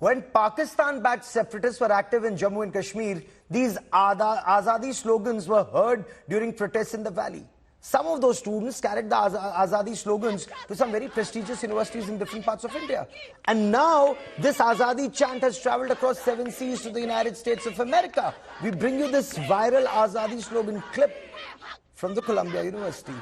When Pakistan-backed separatists were active in Jammu and Kashmir, these Azadi slogans were heard during protests in the valley. Some of those students carried the Azadi slogans to some very prestigious universities in different parts of India. And now, this Azadi chant has traveled across 7 seas to the United States of America. We bring you this viral Azadi slogan clip from the Columbia University.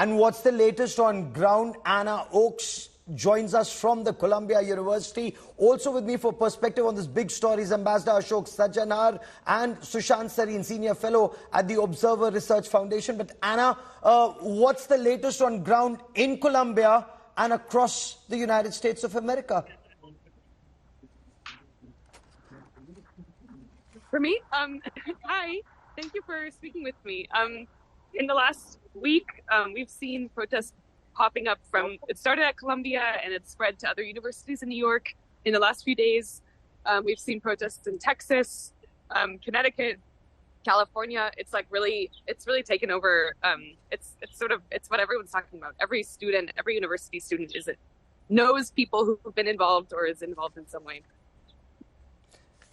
And what's the latest on ground? Anna Oakes joins us from the Columbia University. Also with me for perspective on this big story is Ambassador Ashok Sajjanhar and Sushant Sareen, Senior Fellow at the Observer Research Foundation. But Anna, what's the latest on ground in Columbia and across the United States of America? For me? Hi, thank you for speaking with me. In the last week, we've seen protests popping up it started at Columbia and it spread to other universities in New York. In the last few days, we've seen protests in Texas, Connecticut, California. It's really taken over. It's what everyone's talking about. Every student, every university student knows people who've been involved or is involved in some way.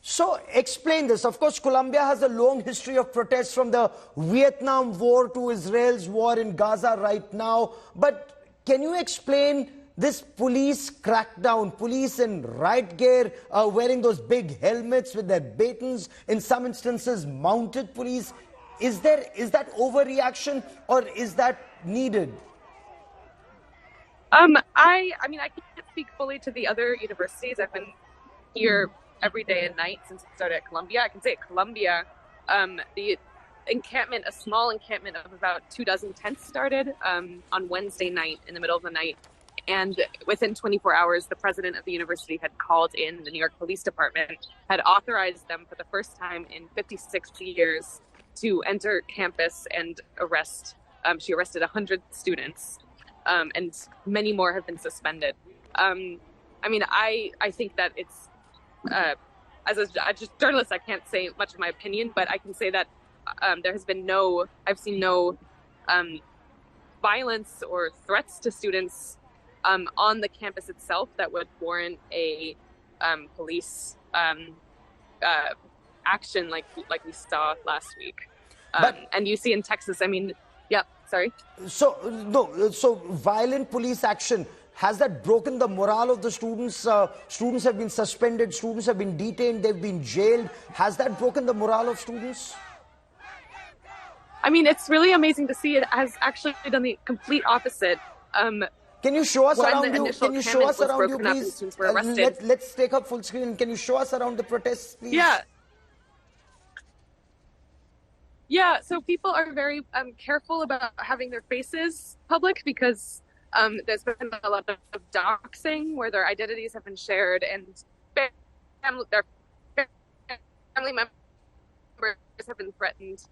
So explain this. Of course, Colombia has a long history of protests from the Vietnam War to Israel's war in Gaza right now. But can you explain this police crackdown, police in riot gear, wearing those big helmets with their batons, in some instances mounted police? Is that overreaction or is that needed? I can't speak fully to the other universities. I've been here every day and night since it started at Columbia. I can say at Columbia, the encampment, a small encampment of about 24 tents started on Wednesday night in the middle of the night. And within 24 hours, the president of the university had called in the New York Police Department, had authorized them for the first time in 56 years to enter campus and arrest. She arrested 100 students, and many more have been suspended. I think that it's, as a journalist, I can't say much of my opinion, but I can say that I've seen no violence or threats to students on the campus itself that would warrant a police action like we saw last week. And you see in Texas, So violent police action, has that broken the morale of the students? Students have been suspended, students have been detained, they've been jailed. Has that broken the morale of students? It's really amazing to see it has actually done the complete opposite. Can you show us around you? Can you show us around you, please? Let's take up full screen. Can you show us around the protests, please? Yeah, so people are very careful about having their faces public because there's been a lot of doxing where their identities have been shared and their family members have been threatened,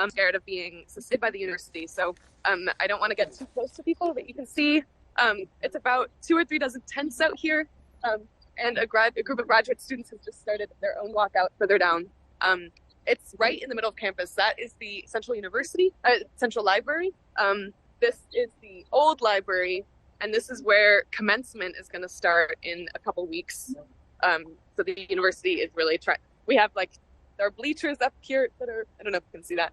scared of being suspended by the university. So I don't want to get too close to people, but you can see it's about 2 or 3 dozen tents out here, and a group of graduate students have just started their own walkout further down. It's right in the middle of campus. That is the Central Library. This is the old library, and this is where commencement is going to start in a couple weeks. So the university is really trying. We have there are bleachers up here that are, I don't know if you can see that.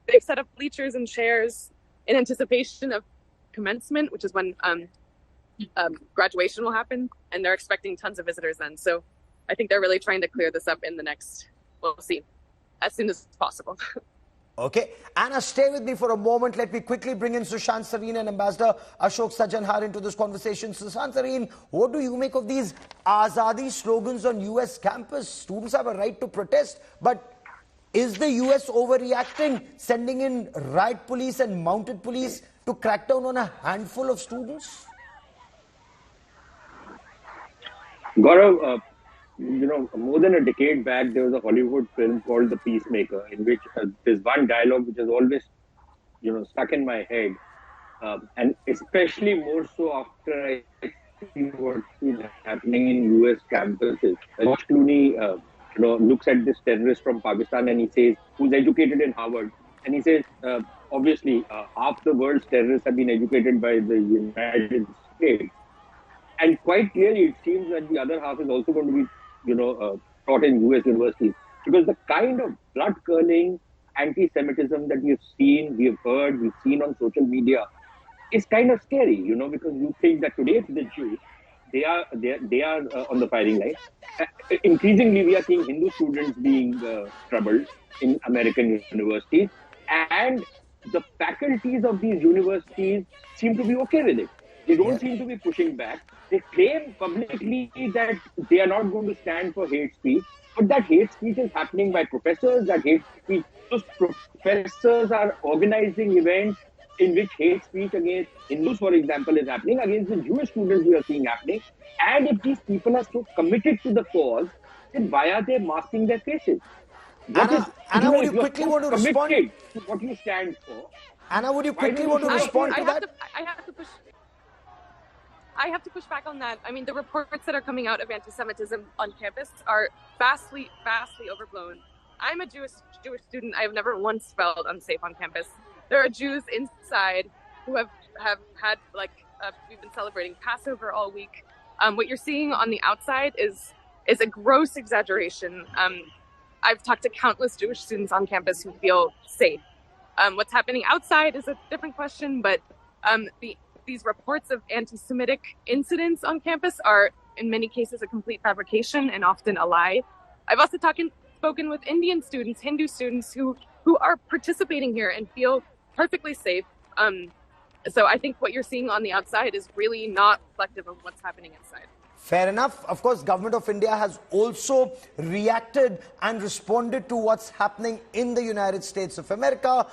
They've set up bleachers and chairs in anticipation of commencement, which is when graduation will happen, and they're expecting tons of visitors then. So I think they're really trying to clear this up in the next, we'll see, as soon as possible. Okay. Anna, stay with me for a moment. Let me quickly bring in Sushant Sareen and Ambassador Ashok Sajjanhar into this conversation. Sushant Sareen, what do you make of these Azadi slogans on US campus? Students have a right to protest, but is the US overreacting, sending in riot police and mounted police to crack down on a handful of students? Gaurav, more than a decade back, there was a Hollywood film called The Peacemaker, in which there's one dialogue which has always, stuck in my head, and especially more so after I see what's been happening in U.S. campuses. George Clooney, looks at this terrorist from Pakistan and he says, who's educated in Harvard, and he says, obviously, half the world's terrorists have been educated by the United States. And quite clearly, it seems that the other half is also going to be, taught in US universities. Because the kind of blood-curdling anti-Semitism that we've seen, we've heard, we've seen on social media is kind of scary, because you think that today the Jews, they are on the firing line. Increasingly, we are seeing Hindu students being troubled in American universities. And the faculties of these universities seem to be okay with it. They don't seem to be pushing back. They claim publicly that they are not going to stand for hate speech, but that hate speech is happening by professors. That hate speech, those professors are organizing events in which hate speech against Hindus, for example, is happening, against the Jewish students we are seeing happening. And if these people are so committed to the cause, then why are they masking their faces? Anna, would you quickly want to respond to what you stand for? Anna, would you quickly want to respond to that? I have to push back on that. I mean, the reports that are coming out of anti-Semitism on campus are vastly, vastly overblown. I'm a Jewish student. I have never once felt unsafe on campus. There are Jews inside who have had, we've been celebrating Passover all week. What you're seeing on the outside is a gross exaggeration. I've talked to countless Jewish students on campus who feel safe. What's happening outside is a different question, but these reports of anti-Semitic incidents on campus are, in many cases, a complete fabrication and often a lie. I've also spoken with Indian students, Hindu students who are participating here and feel perfectly safe. So I think what you're seeing on the outside is really not reflective of what's happening inside. Fair enough. Of course, Government of India has also reacted and responded to what's happening in the United States of America.